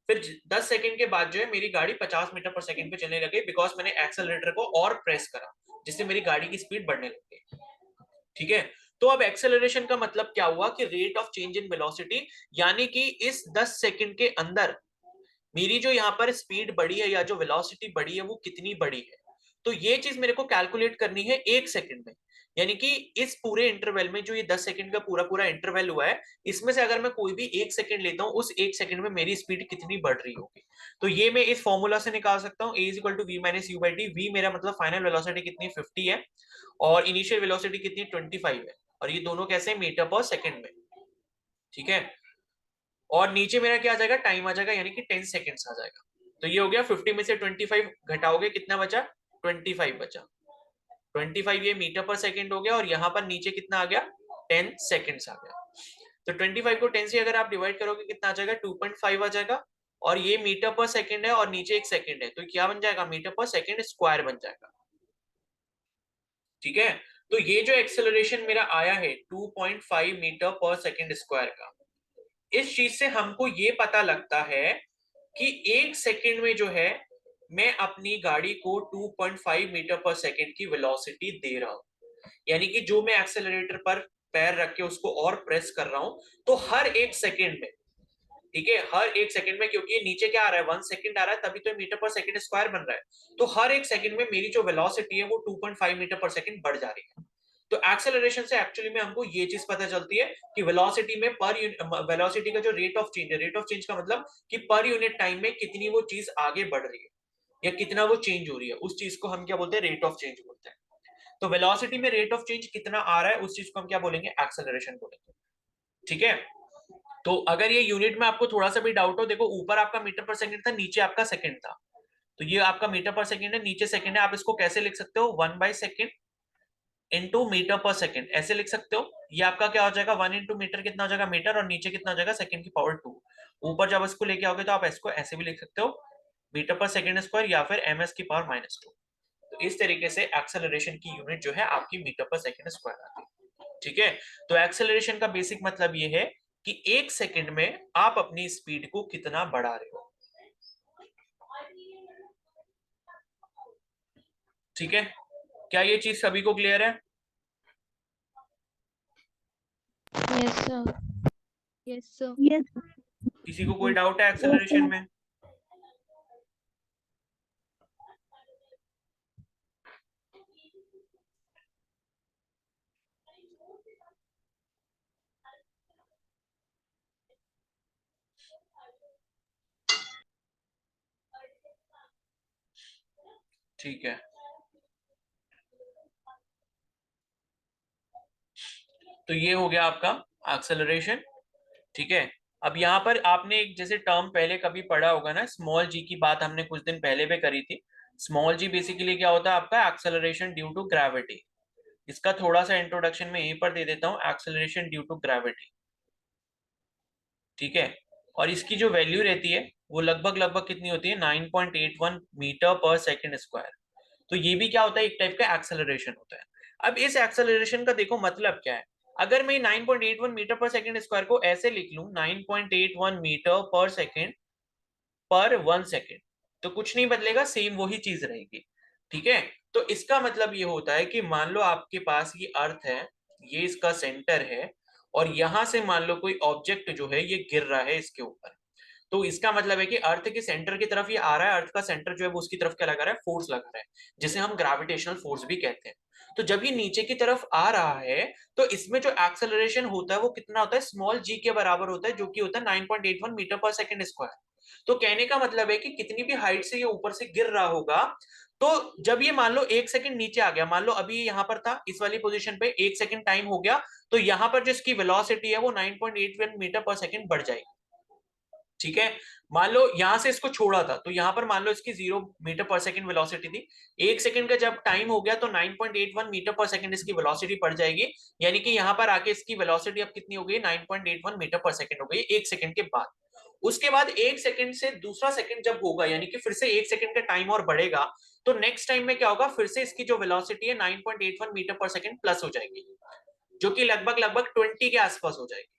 फिर 10 सेकेंड के बाद जो है मेरी गाड़ी 50 मीटर पर सेकेंड पे चलने लगी, बिकॉज मैंने एक्सेलरेटर को और प्रेस करा, जिससे मेरी गाड़ी की स्पीड बढ़ने लग गई। ठीक है, तो अब एक्सेलरेशन का मतलब क्या हुआ कि rate of change in velocity, यानी कि इस 10 सेकंड के अंदर मेरी जो यहाँ पर स्पीड बढ़ी है या जो वेलोसिटी बढ़ी है वो कितनी बढ़ी है। तो ये चीज मेरे को कैलकुलेट करनी है 1 सेकंड में, यानी कि इस पूरे इंटरवल में जो ये 10 सेकंड का पूरा पूरा इंटरवल हुआ है, इसमें से अगर मैं कोई भी 1 सेकंड लेता हूँ, उस 1 सेकंड में मेरी स्पीड कितनी बढ़ रही होगी। तो ये मैं इस फॉर्मूला से निकाल सकता हूँ, a equal to V minus U by D. V मेरा मतलब फाइनल वेलोसिटी कितनी 50 है और इनिशियल वेलोसिटी कितनी 25 है, और ये दोनों कैसे मीटर पर सेकंड में। ठीक है, और नीचे मेरा क्या आ जाएगा, टाइम आ जाएगा, यानी कि 10 सेकेंड्स आ जाएगा। तो ये हो गया 50 में से 25 घटाओगे कितना बचा, 25 बचा। 25 ये मीटर पर सेकेंड हो गया, और यहाँ पर नीचे कितना आ गया, 10 सेकेंड्स आ गया। तो 25 को 10 से अगर आप डिवाइड करोगे कितना आ जाएगा, 2.5 आ जाएगा। और ये मीटर पर सेकेंड है और नीचे 1 सेकेंड है, तो क्या बन जाएगा, मीटर पर सेकेंड स्क्वायर बन जाएगा। ठीक है, तो ये जो एक्सेलरेशन मेरा आया है 2.5 मीटर पर सेकेंड स्क्वायर का, इस चीज से हमको ये पता लगता है कि 1 सेकेंड में जो है मैं अपनी गाड़ी को 2.5 मीटर पर सेकेंड की वेलोसिटी दे रहा हूं, यानी कि जो मैं एक्सेलरेटर पर पैर रख के उसको और प्रेस कर रहा हूं, तो हर 1 सेकेंड में, ठीक है, हर 1 सेकेंड में, क्योंकि नीचे क्या आ रहा है, 1 सेकेंड आ रहा है, तभी तो मीटर पर सेकेंड स्क्वायर बन रहा है, तो हर 1 सेकेंड में मेरी जो वेलोसिटी है वो 2.5 मीटर पर सेकेंड बढ़ जा रही है। तो एक्सेलरेशन से एक्चुअली में हमको ये चीज पता चलती है कि वेलोसिटी में पर वेलोसिटी का जो रेट ऑफ चेंज है, रेट ऑफ चेंज का मतलब कि पर यूनिट टाइम में कितनी वो चीज आगे बढ़ रही है या कितना वो चेंज हो रही है, उस चीज को हम क्या बोलते हैं, रेट ऑफ चेंज बोलते हैं। तो वेलोसिटी में रेट ऑफ चेंज कितना आ रहा है उस चीज को हम क्या बोलेंगे, एक्सेलरेशन बोलेंगे। ठीक है, तो अगर ये यूनिट में आपको थोड़ा सा भी डाउट हो, देखो ऊपर आपका मीटर पर सेकंड था, नीचे आपका सेकंड था, तो ये आपका मीटर पर सेकंड है, नीचे सेकंड है, आप इसको कैसे लिख सकते हो, 1/सेकंड इंटू मीटर पर सेकंड, ऐसे लिख सकते हो। ये आपका क्या हो जाएगा, 1 इंटू मीटर कितना हो जाएगा, मीटर, और नीचे कितना हो जाएगा, सेकंड की पावर 2। ऊपर जब इसको लेके आओगे तो आप इसको ऐसे भी लिख सकते हो, मीटर पर सेकंड स्क्वायर या फिर ms की पावर -2। तो इस तरीके से एक्सेलरेशन की यूनिट जो है आपकी मीटर पर सेकंड स्क्वायर आती है। ठीक है, तो एक्सेलरेशन का बेसिक मतलब ये है कि 1 सेकंड में आप अपनी स्पीड को कितना बढ़ा रहे हो। ठीक है, क्या ये चीज सभी को क्लियर है? Yes, sir. Yes, sir. Yes. किसी को कोई डाउट है एक्सेलरेशन में? ठीक है, तो ये हो गया आपका एक्सेलरेशन। ठीक है, अब यहाँ पर आपने एक जैसे टर्म पहले कभी पढ़ा होगा ना, स्मॉल जी की बात हमने कुछ दिन पहले भी करी थी। स्मॉल जी बेसिकली क्या होता है, आपका एक्सेलरेशन ड्यू टू ग्रेविटी। इसका थोड़ा सा इंट्रोडक्शन में यहीं पर दे देता हूँ, एक्सेलरेशन ड्यू टू ग्रेविटी। ठीक है, और इसकी जो वैल्यू रहती है वो लगभग लगभग कितनी होती है, 9.81 मीटर पर सेकेंड स्क्वायर। तो ये भी क्या होता है, एक टाइप का एक्सेलरेशन होता है। अब इस एक्सेलरेशन का देखो मतलब क्या है, अगर मैं 9.81 मीटर पर सेकेंड स्क्वायर को ऐसे लिख लूं, 9.81 मीटर पर सेकेंड पर 1 सेकेंड, तो कुछ नहीं बदलेगा, सेम वही चीज रहेगी। ठीक है, तो इसका मतलब ये होता है कि मान लो आपके पास ये अर्थ है, ये इसका सेंटर है, और यहां से मान लो कोई ऑब्जेक्ट जो है ये गिर रहा है इसके ऊपर। तो इसका मतलब है कि अर्थ के सेंटर की तरफ ये आ रहा है, अर्थ का सेंटर जो है वो उसकी तरफ क्या लगा रहा है, फोर्स लगा रहा है, जिसे हम ग्रेविटेशनल फोर्स भी कहते हैं। तो जब ये नीचे की तरफ आ रहा है तो इसमें जो एक्सेलरेशन होता है वो कितना होता है, स्मॉल जी के बराबर होता है, जो कि होता है 9.81 मीटर पर सेकंड स्क्वायर। तो कहने का मतलब है कि कितनी भी हाइट से ये ऊपर से गिर रहा होगा, तो जब ये मान लो 1 सेकंड नीचे आ गया, मान लो अभी यहां पर था इस वाली पोजीशन पे, 1 सेकंड टाइम हो गया, तो यहां पर जो इसकी वेलोसिटी है वो 9.81 मीटर पर सेकंड बढ़ जाएगी। ठीक है, मान लो यहां से इसको छोड़ा था तो यहां पर मान लो इसकी 0 मीटर पर सेकंड वेलोसिटी थी, 1 सेकंड का जब टाइम हो गया तो 9.81 मीटर पर सेकंड इसकी वेलोसिटी बढ़ जाएगी, यानी कि यहां पर आके इसकी वेलोसिटी अब कितनी हो गई, 9.81 मीटर पर सेकंड हो गई 1 सेकंड के बाद। उसके बाद 1 सेकंड से दूसरा सेकंड जब होगा, यानी कि फिर से 1 सेकंड का टाइम और बढ़ेगा, तो नेक्स्ट टाइम में क्या होगा, फिर से इसकी जो वेलोसिटी है 9.81 मीटर पर सेकंड प्लस हो जाएगी, जो कि लगभग लगभग 20 के आसपास हो जाएगी।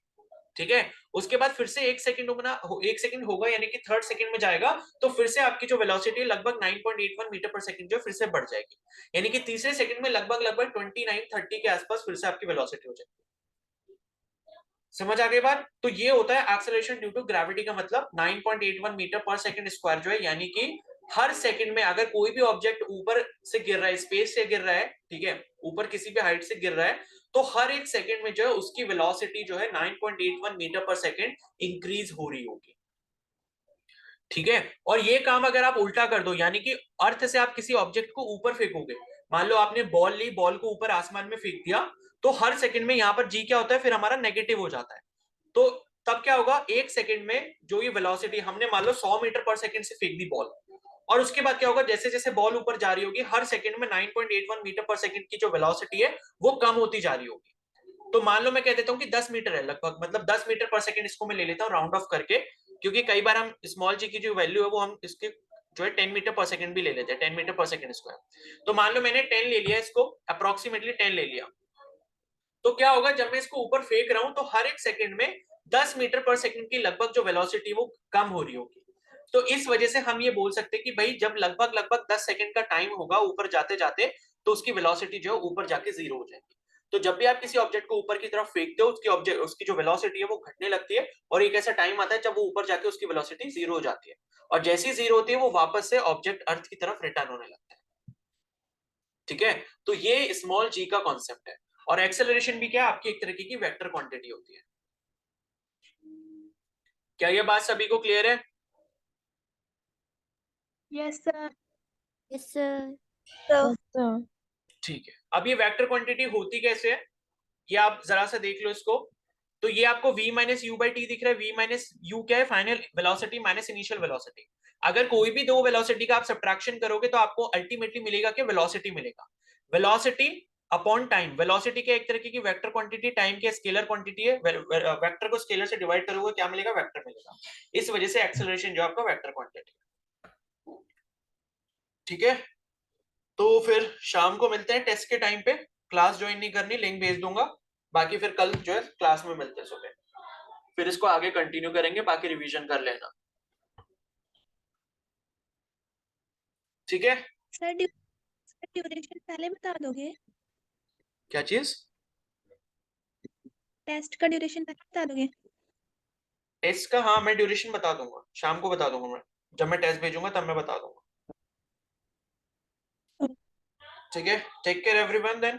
ठीक है, उसके बाद फिर से 1 सेकंड होगा, 1 सेकंड होगा, यानी कि थर्ड सेकंड में जाएगा, तो फिर से आपकी जो वेलोसिटी है लगभग 9.81 मीटर पर सेकंड जो फिर से बढ़ जाएगी, यानी कि तीसरे सेकंड में लगभग लगभग 29-30 के आसपास फिर से आपकी वेलोसिटी हो जाएगी। समझ आ गई बात? तो ये होता है एक्सेलरेशन ड्यू टू ग्रेविटी का मतलब 9.81 मीटर पर सेकंड स्क्वायर जो है, यानी कि हर सेकंड में अगर कोई भी ऑब्जेक्ट ऊपर से गिर रहा है, स्पेस से गिर रहा है, ठीक है, ऊपर किसी भी हाइट से गिर रहा है, तो हर एक सेकंड में जो है उसकी वेलोसिटी जो है 9.81 मीटर पर सेकंड इंक्रीज हो रही होगी। ठीक है, और ये काम अगर आप उल्टा कर दो, यानी कि अर्थ से आप किसी ऑब्जेक्ट को ऊपर फेंकोगे, मान लो आपने बॉल ली, बॉल को ऊपर आसमान में फेंक दिया, तो हर सेकंड में यहाँ पर जी क्या होता है, फिर हमारा नेगेटिव हो जाता है। तो तब क्या होगा, 1 सेकंड में जो ये वेलोसिटी हमने मान लो 100 मीटर पर सेकंड से फेंक दी बॉल, और उसके बाद क्या होगा, जैसे जैसे बॉल ऊपर जा रही होगी हर सेकंड में 9.81 मीटर पर सेकंड की जो वेलोसिटी है वो कम होती जा रही होगी। तो मान लो मैं कह देता हूँ कि 10 मीटर है लगभग, मतलब 10 मीटर पर सेकंड इसको मैं ले लेता हूँ राउंड ऑफ करके, क्योंकि कई बार हम स्मॉल जी की जो वैल्यू है वो हम इसके जो है 10 मीटर पर सेकंड भी ले लेते हैं, 10 मीटर पर सेकंड स्क्वायर। तो मान लो मैंने 10 ले लिया, इसको अप्रोक्सीमेटली 10 ले लिया, तो क्या होगा, जब मैं इसको ऊपर फेंक रहा हूं तो हर एक सेकंड में 10 मीटर पर सेकंड की लगभग जो वेलोसिटी वो कम हो रही होगी। तो इस वजह से हम ये बोल सकते हैं कि भाई जब लगभग लगभग 10 सेकंड का टाइम होगा ऊपर जाते जाते, तो उसकी वेलोसिटी जो है ऊपर जाके 0 हो जाएगी। तो जब भी आप किसी ऑब्जेक्ट को ऊपर की तरफ फेंकते हो, उसकी जो वेलोसिटी है वो घटने लगती है, और एक ऐसा टाइम आता है जब वो ऊपर जाके उसकी वेलोसिटी 0 हो जाती है, और जैसी 0 होती है वो वापस से ऑब्जेक्ट अर्थ की तरफ रिटर्न होने लगता है। ठीक है, तो ये स्मॉल जी का कॉन्सेप्ट है। और एक्सेलरेशन भी क्या है, आपकी एक तरीके की वेक्टर क्वांटिटी होती है। क्या ये बात सभी को क्लियर है? Yes, sir. Yes, sir. So, Sir. ठीक है, अब ये वेक्टर क्वांटिटी होती कैसे है, ये आप जरा सा देख लो इसको। तो ये आपको v minus U by T दिख रहा है, v माइनस यू क्या है, final velocity minus initial velocity. अगर कोई भी दो वेलोसिटी का आप सब्ट्रैक्शन करोगे तो आपको अल्टीमेटली मिलेगा कि वेलोसिटी मिलेगा, वेलोसिटी अपॉन टाइम। वेलोसिटी के एक तरीके की वेक्टर क्वांटिटी, टाइम की स्केलर क्वांटिटी है, वेक्टर को स्केलर से डिवाइड करोगे क्या मिलेगा, वेक्टर मिलेगा। इस वजह से एक्सेलरेशन जो आपका वेक्टर क्वांटिटी। ठीक है, तो फिर शाम को मिलते हैं टेस्ट के टाइम पे। क्लास ज्वाइन नहीं करनी, लिंक भेज दूंगा, बाकी फिर कल जो है क्लास में मिलते हैं सुबह, फिर इसको आगे कंटिन्यू करेंगे, बाकी रिवीजन कर लेना। ठीक है, sir, ड्यूरेशन पहले बता दोगे? क्या चीज? टेस्ट का ड्यूरेशन पहले बता दोगे? टेस्ट का, हाँ मैं ड्यूरेशन बता दूंगा, शाम को बता दूंगा मैं, जब मैं टेस्ट भेजूंगा तब मैं बता दूंगा। ठीक है, टेक केयर एवरीवन देन।